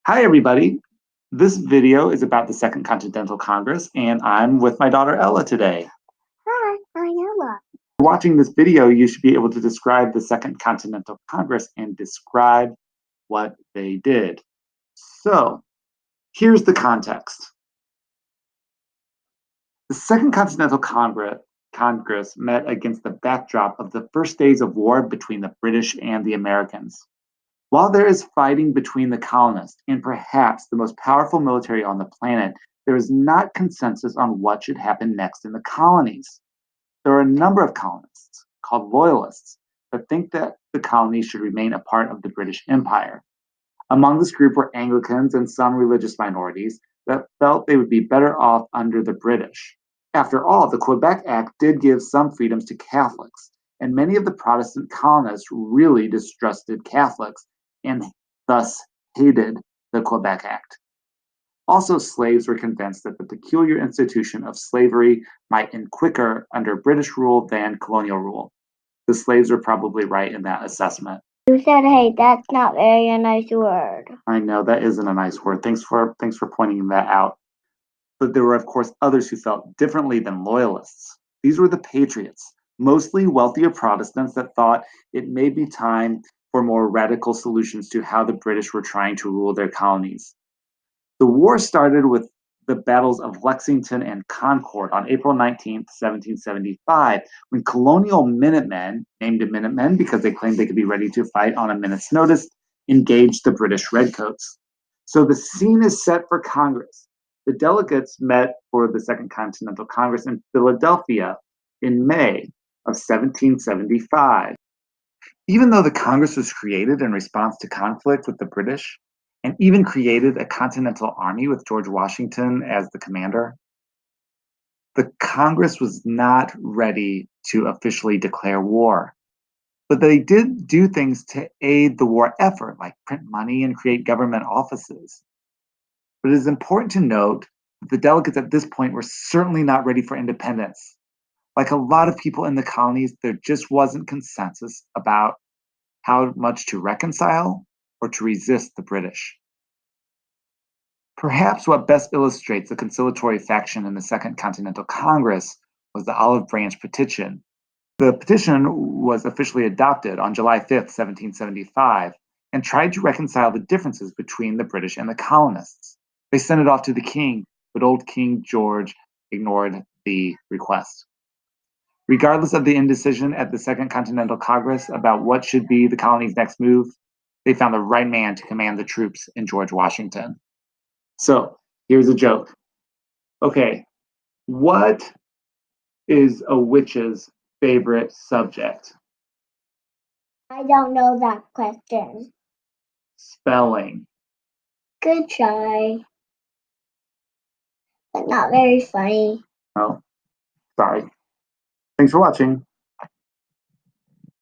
Hi, everybody. This video is about the Second Continental Congress, and I'm with my daughter Ella today. Hi, I'm Ella. Watching this video, you should be able to describe the Second Continental Congress and describe what they did. So, here's the context. The Second Continental Congress met against the backdrop of the first days of war between the British and the Americans. While there is fighting between the colonists and perhaps the most powerful military on the planet, there is not consensus on what should happen next in the colonies. There are a number of colonists, called loyalists, that think that the colonies should remain a part of the British Empire. Among this group were Anglicans and some religious minorities that felt they would be better off under the British. After all, the Quebec Act did give some freedoms to Catholics, and many of the Protestant colonists really distrusted Catholics and thus hated the Quebec Act. Also, slaves were convinced that the peculiar institution of slavery might end quicker under British rule than colonial rule. The slaves were probably right in that assessment. You said, hey, that's not very a nice word. I know that isn't a nice word. Thanks for pointing that out. But there were, of course, others who felt differently than loyalists. These were the patriots, mostly wealthier Protestants that thought it may be time for more radical solutions to how the British were trying to rule their colonies. The war started with the battles of Lexington and Concord on April 19th, 1775, when colonial Minutemen, named Minutemen because they claimed they could be ready to fight on a minute's notice, engaged the British Redcoats. So the scene is set for Congress. The delegates met for the Second Continental Congress in Philadelphia in May of 1775. Even though the Congress was created in response to conflict with the British, and even created a Continental Army with George Washington as the commander, the Congress was not ready to officially declare war. But they did do things to aid the war effort, like print money and create government offices. But it is important to note that the delegates at this point were certainly not ready for independence. Like a lot of people in the colonies, there just wasn't consensus about how much to reconcile or to resist the British. Perhaps what best illustrates the conciliatory faction in the Second Continental Congress was the Olive Branch Petition. The petition was officially adopted on July 5th, 1775, and tried to reconcile the differences between the British and the colonists. They sent it off to the king, but old King George ignored the request. Regardless of the indecision at the Second Continental Congress about what should be the colony's next move, they found the right man to command the troops in George Washington. So here's a joke. Okay, what is a witch's favorite subject? I don't know that question. Spelling. Good try, but not very funny. Oh, sorry. Thanks for watching.